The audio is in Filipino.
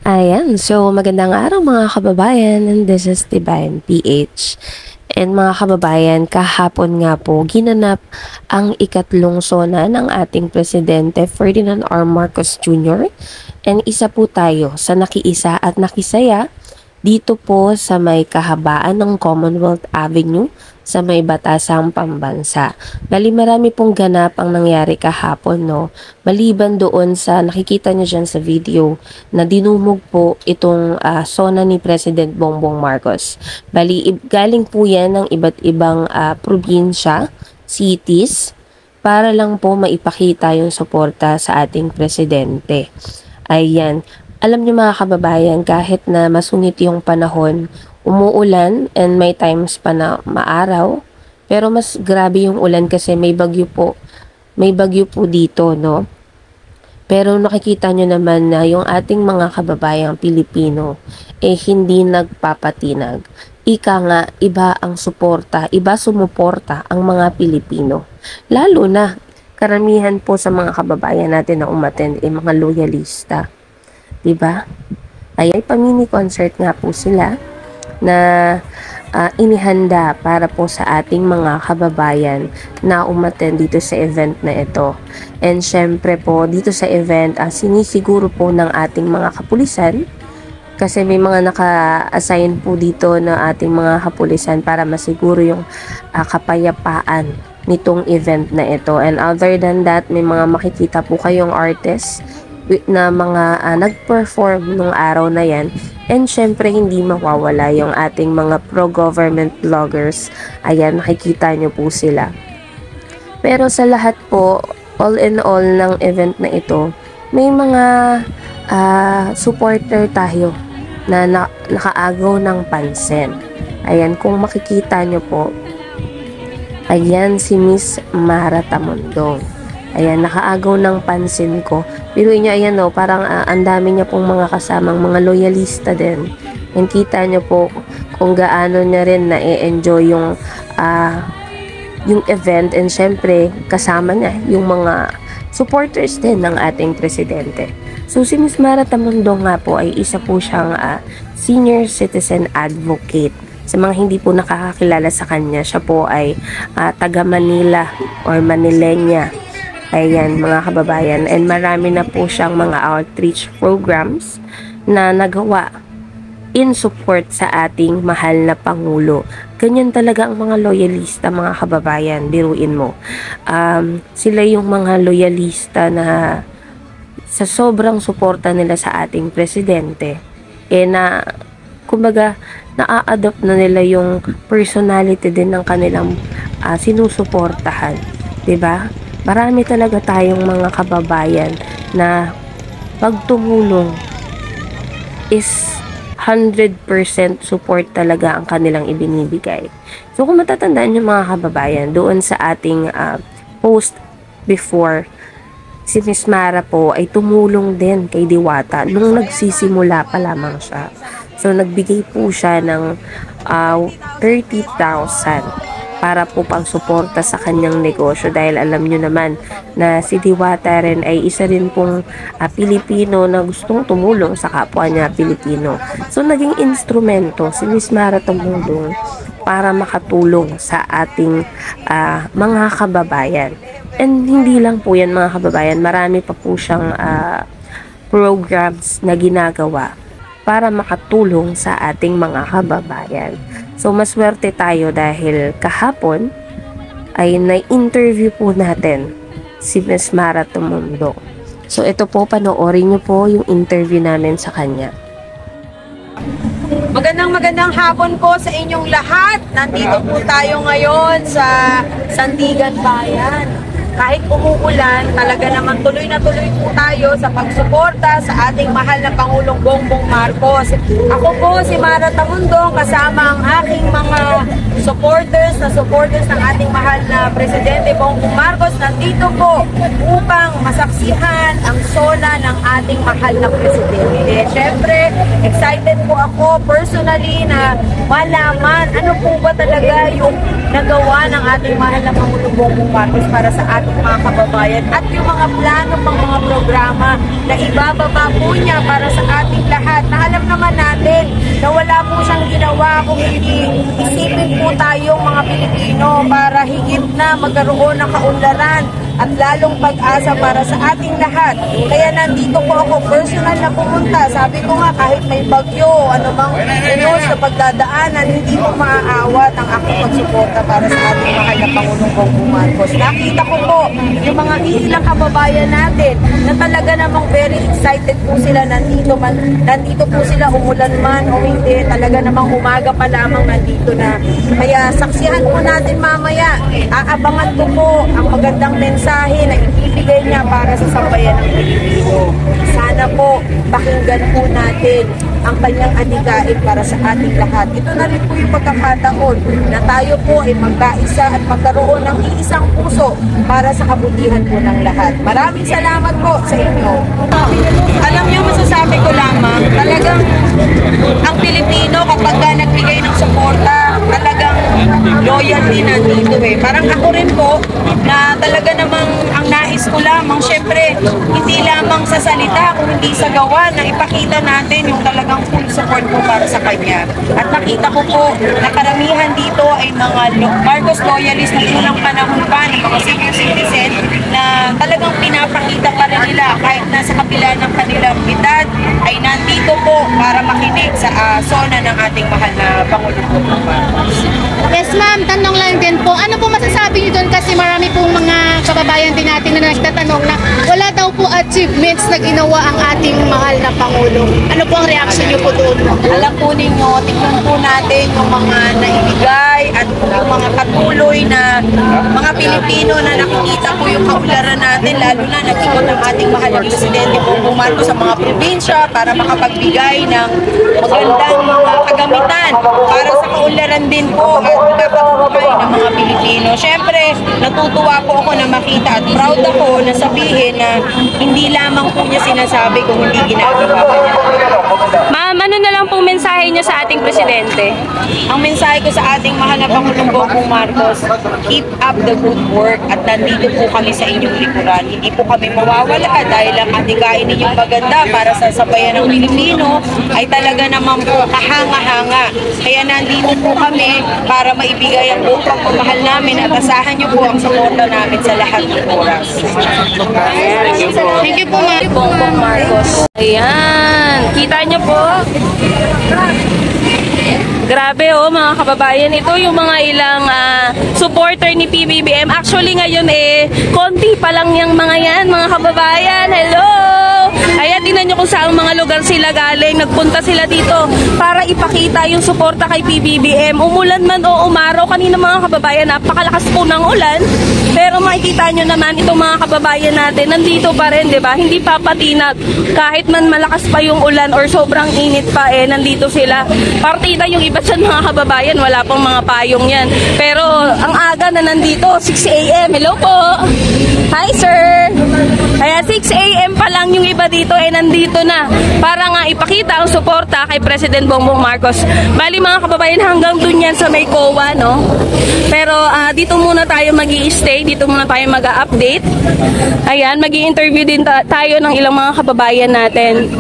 Ayan, so magandang araw mga kababayan, and this is Divine PH. And mga kababayan, kahapon nga po ginanap ang ikatlong sona ng ating Presidente Ferdinand R. Marcos Jr. And isa po tayo sa nakiisa at nakisaya dito po sa may kahabaan ng Commonwealth Avenue sa may Batasang Pambansa. Bali marami pong ganap ang nangyari kahapon, no? Maliban doon sa nakikita niyo dyan sa video na dinumog po itong sona ni President Bongbong Marcos. Bali galing po yan ng iba't ibang probinsya, cities, para lang po maipakita yung suporta sa ating presidente. Ayan. Alam niyo mga kababayan, kahit na masungit yung panahon, umuulan and may times pa na maaraw, pero mas grabe yung ulan kasi may bagyo po. May bagyo po dito, no? Pero nakikita nyo naman na yung ating mga kababayang Pilipino hindi nagpapatinag. Ika nga, iba ang suporta, iba sumuporta ang mga Pilipino. Lalo na, karamihan po sa mga kababayan natin na umattend mga loyalista. Diba? Ay pamini concert nga po sila na inihanda para po sa ating mga kababayan na umattend dito sa event na ito. And syempre po dito sa event sinisiguro po ng ating mga kapulisan, kasi may mga naka-assign po dito na ating mga kapulisan para masiguro yung kapayapaan nitong event na ito. And other than that, may mga makikita po kayong artists na mga nag-perform nung araw na yan. And syempre hindi mawawala yung ating mga pro-government vloggers. Ayan, nakikita nyo po sila. Pero sa lahat po, all in all ng event na ito, may mga supporter tayo na nakaagaw ng pansin. Ayan, kung makikita nyo po, ayan si Miss Mara Tamundong. Ayan, nakaagaw ng pansin ko. Pero niya, ayan o, parang ang dami niya pong mga kasamang mga loyalista din. And kita niyo po kung gaano niya rin na-enjoy yung event. And syempre, kasama niya yung mga supporters din ng ating presidente. So, si Ms. Mara Tamundong nga po ay isa po siyang senior citizen advocate. Sa mga hindi po nakakakilala sa kanya, siya po ay taga Manila or Manilenya. Ayan mga kababayan, and marami na po siyang mga outreach programs na nagawa in support sa ating mahal na Pangulo. Ganyan talaga ang mga loyalista mga kababayan, biruin mo. Sila yung mga loyalista na sa sobrang suporta nila sa ating presidente, na kumbaga na-adopt na nila yung personality din ng kanilang sinusuportahan, 'di ba? Marami talaga tayong mga kababayan na pagtumulong is 100% support talaga ang kanilang ibinibigay. So kung matatandaan nyo mga kababayan, doon sa ating post before, si Miss Mara po ay tumulong din kay Diwata nung nagsisimula pa lamang siya. So nagbigay po siya ng 30,000 para po pang suporta sa kanyang negosyo, dahil alam nyo naman na si Diwata rin ay isa rin pong Pilipino na gustong tumulong sa kapwa niya Pilipino. So naging instrumento si Ms. Mara Tamundong para makatulong sa ating mga kababayan. And hindi lang po yan mga kababayan, marami pa po siyang programs na ginagawa para makatulong sa ating mga kababayan. So, maswerte tayo dahil kahapon ay na-interview po natin si Ms. Mara Tamundong. So, ito po, panoorin nyo po yung interview namin sa kanya. Magandang hapon po sa inyong lahat. Nandito po tayo ngayon sa Sandigan Bayan. Kahit umuulan, talaga naman tuloy na tuloy po tayo sa pagsuporta sa ating mahal na Pangulong Bongbong Marcos. Ako po si Mara Tamundong, kasama ang aking mga supporters ng ating mahal na Presidente Bongbong Marcos. Nandito po upang masaksihan ang sona ng ating mahal na Presidente. Siyempre, excited po ako personally na malaman ano po ba talaga yung nagawa ng ating mahal na Pangulong Bongbong Marcos para sa ating mga kababayan at yung mga plano pang mga programa na ibababa po niya para sa ating lahat ginawa kung hindi isipin po tayong mga Pilipino para higit na magkaroon ng kaunlaran at lalong pag-asa para sa ating lahat. Kaya nandito po ako personal na pumunta. Sabi ko nga, kahit may bagyo, anumang unos na pagdadaanan, hindi po maaawat ang aking pagsuporta para sa ating mahal na Pangulong Bongbong Marcos. Nakita ko po yung mga ilang kababayan natin na talaga namang very excited po sila nandito po sila umulan man o hindi, talaga namang umaga pa lamang nandito na. Kaya saksihan po natin mamaya, aabangan ko po ang magandang mensahe na ibibigay niya para sa sambayan ng Pilipino. Sana po pakinggan po natin ang kanyang adikain para sa ating lahat. Ito na rin po yung pagkakataon na tayo po ay magkaisa at magkaroon ng iisang puso para sa kabutihan po ng lahat. Maraming salamat po sa inyo. Alam niyo, masasabi ko lamang, talagang ang Pilipino kapag nagbigay ng suporta, talagang loyalty nandito eh. Parang ako rin po na talaga namang ang nais ko lamang, syempre, hindi lamang sa salita, kung hindi sa gawa, na ipakita natin yung talagang full support po para sa kanya. At nakita ko po na karamihan dito ay mga Marcos loyalists ng unang panahon pa, ng mga senior citizen, na talagang pinapakita pa rin nila kahit nasa kabila ng kanilang edad, ay nandito po para makinig sa sona ng ating mahal na Pangulong Bongbong Marcos. Yes ma'am, tanong lang din po, ano po masasabi niyo doon kasi marami pong mga kababayan din natin na nagtatanong na wala daw po achievements na ginawa ang ating mahal na Pangulo. Ano po ang reaction niyo po doon? Alam po ninyo, tingnan po natin yung mga naibigay at yung mga patuloy na mga Pilipino na nakikita po yung kaularan natin, lalo na nag-ikot ang ating mahal na Presidente Bongbong Marcos sa mga probinsya para makapagbigay ng magandang kagamitan para sa kaularan din po at ikakabuhay ng mga Pilipino. Siyempre, natutuwa po ako na makita at proud ako na sabihin na hindi lamang po niya sinasabi kung hindi ginagawa pa niya. Ma'am, ano na lang pong mensahe niyo sa ating presidente? Ang mensahe ko sa ating mahal na Pangulong Bongbong Marcos, keep up the good work at nandito po kami sa inyong likuran. Hindi po kami mawawala dahil ang adikain ninyong maganda para sa sabayan ng Pilipino ay talaga naman po kahanga-hanga. Kaya nandito po kami para maibigay ang buong pagmamahal namin at asahan niyo po ang suporta namin sa lahat ng oras. Thank you po ma'am. Bongbong Marcos. Ayan, kita niyo po. Grabe oh mga kababayan, ito yung mga ilang supporter ni PBBM. Actually ngayon konti pa lang yung mga yan mga kababayan. Hello! Ayan, tingnan nyo kung saan mga lugar sila galing. Nagpunta sila dito para ipakita yung suporta kay PBBM. Umulan man o umaraw, kanina mga kababayan, napakalakas po ng ulan. Pero makikita nyo naman itong mga kababayan natin, nandito pa rin, di ba? Hindi papatinag. Kahit man malakas pa yung ulan or sobrang init pa, nandito sila. Partida yung iba dyan mga kababayan, wala pang mga payong yan. Pero ang aga na nandito, 6 a.m. Hello po! Hi sir! Kaya 6 a.m. pa lang yung iba dito nandito na para nga ipakita ang suporta kay President Bongbong Marcos. Bali mga kababayan, hanggang dun yan sa may COA, no? Pero dito muna tayo mag-i-stay, dito muna tayo mag-update. Ayan, mag-i-interview din tayo ng ilang mga kababayan natin.